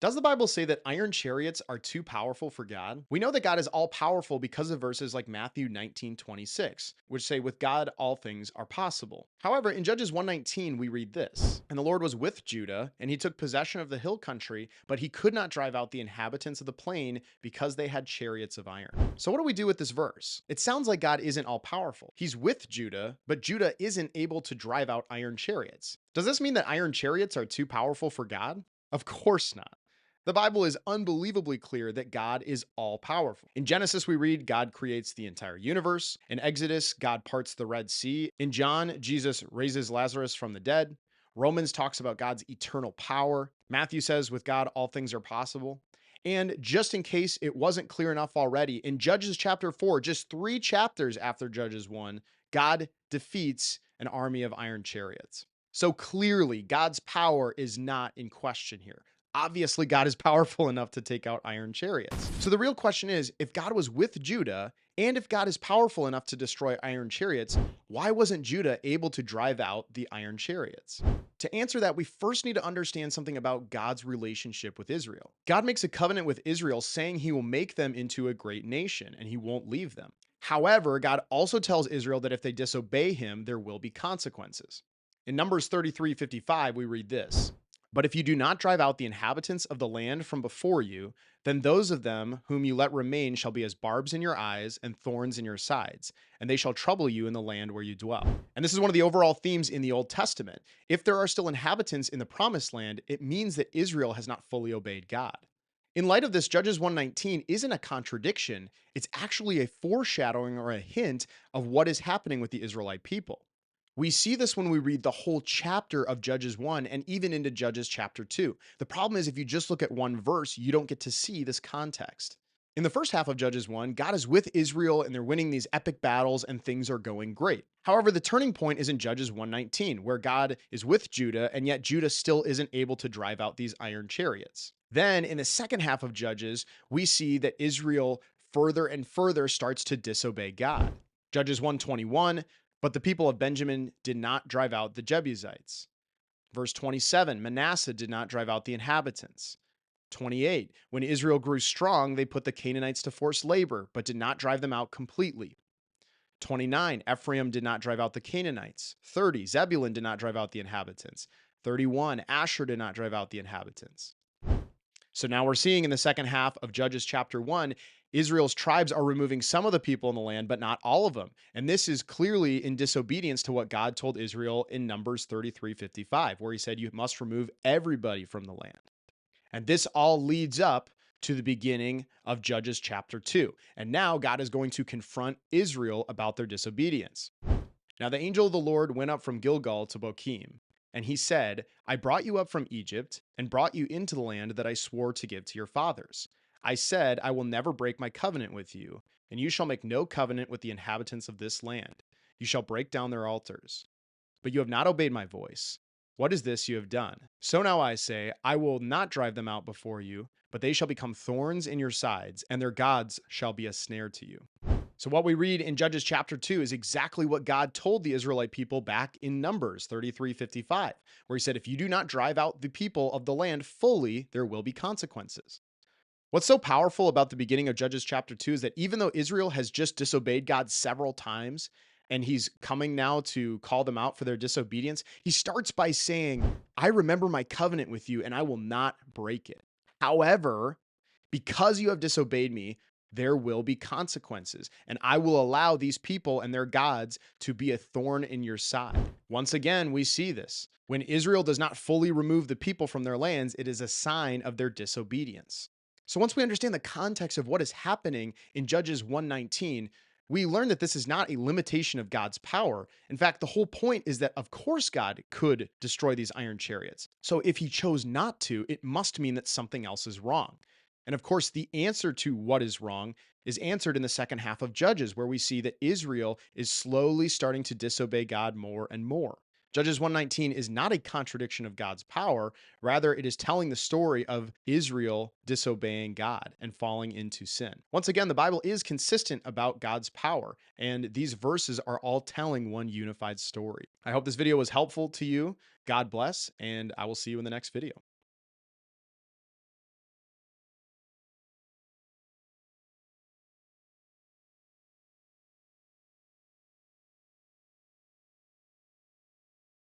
Does the Bible say that iron chariots are too powerful for God? We know that God is all powerful because of verses like Matthew 19:26, which say, with God, all things are possible. However, in Judges 119, we read this: And the Lord was with Judah, and he took possession of the hill country, but he could not drive out the inhabitants of the plain because they had chariots of iron. So, what do we do with this verse? It sounds like God isn't all powerful. He's with Judah, but Judah isn't able to drive out iron chariots. Does this mean that iron chariots are too powerful for God? Of course not. The Bible is unbelievably clear that God is all powerful. In Genesis, we read God creates the entire universe. In Exodus, God parts the Red Sea. In John, Jesus raises Lazarus from the dead. Romans talks about God's eternal power. Matthew says, with God, all things are possible. And just in case it wasn't clear enough already, in Judges chapter 4, just 3 chapters after Judges 1, God defeats an army of iron chariots. So clearly, God's power is not in question here. Obviously, God is powerful enough to take out iron chariots. So the real question is, if God was with Judah, and if God is powerful enough to destroy iron chariots, why wasn't Judah able to drive out the iron chariots? To answer that, we first need to understand something about God's relationship with Israel. God makes a covenant with Israel saying he will make them into a great nation and he won't leave them. However, God also tells Israel that if they disobey him, there will be consequences. In Numbers 33:55, we read this: But if you do not drive out the inhabitants of the land from before you, then those of them whom you let remain shall be as barbs in your eyes and thorns in your sides, and they shall trouble you in the land where you dwell. And this is one of the overall themes in the Old Testament. If there are still inhabitants in the promised land, it means that Israel has not fully obeyed God. In light of this, Judges 119 isn't a contradiction, it's actually a foreshadowing or a hint of what is happening with the Israelite people. We see this when we read the whole chapter of Judges 1 and even into Judges chapter 2. The problem is, if you just look at one verse, you don't get to see this context. In the first half of Judges 1, God is with Israel and they're winning these epic battles and things are going great. However, the turning point is in Judges 119, where God is with Judah and yet Judah still isn't able to drive out these iron chariots. Then in the second half of Judges, we see that Israel further and further starts to disobey God. Judges 121, but the people of Benjamin did not drive out the Jebusites. Verse 27, Manasseh did not drive out the inhabitants. 28, when Israel grew strong, they put the Canaanites to forced labor, but did not drive them out completely. 29, Ephraim did not drive out the Canaanites. 30, Zebulun did not drive out the inhabitants. 31, Asher did not drive out the inhabitants. So now we're seeing in the second half of Judges chapter 1, Israel's tribes are removing some of the people in the land, but not all of them. And this is clearly in disobedience to what God told Israel in Numbers 33:55, where he said, you must remove everybody from the land. And this all leads up to the beginning of Judges chapter 2. And now God is going to confront Israel about their disobedience. Now the angel of the Lord went up from Gilgal to Bochim, and he said, I brought you up from Egypt and brought you into the land that I swore to give to your fathers. I said, I will never break my covenant with you, and you shall make no covenant with the inhabitants of this land. You shall break down their altars. But you have not obeyed my voice. What is this you have done? So now I say, I will not drive them out before you, but they shall become thorns in your sides, and their gods shall be a snare to you. So what we read in Judges chapter 2 is exactly what God told the Israelite people back in Numbers 33:55, where he said, if you do not drive out the people of the land fully, there will be consequences. What's so powerful about the beginning of Judges chapter 2 is that even though Israel has just disobeyed God several times, and he's coming now to call them out for their disobedience, he starts by saying, I remember my covenant with you and I will not break it. However, because you have disobeyed me, there will be consequences, and I will allow these people and their gods to be a thorn in your side. Once again, we see this. When Israel does not fully remove the people from their lands, it is a sign of their disobedience. So once we understand the context of what is happening in Judges 119, we learn that this is not a limitation of God's power. In fact, the whole point is that, of course, God could destroy these iron chariots. So if he chose not to, it must mean that something else is wrong. And of course, the answer to what is wrong is answered in the second half of Judges, where we see that Israel is slowly starting to disobey God more and more. Judges 119 is not a contradiction of God's power. Rather, it is telling the story of Israel disobeying God and falling into sin. Once again, the Bible is consistent about God's power, and these verses are all telling one unified story. I hope this video was helpful to you. God bless, and I will see you in the next video.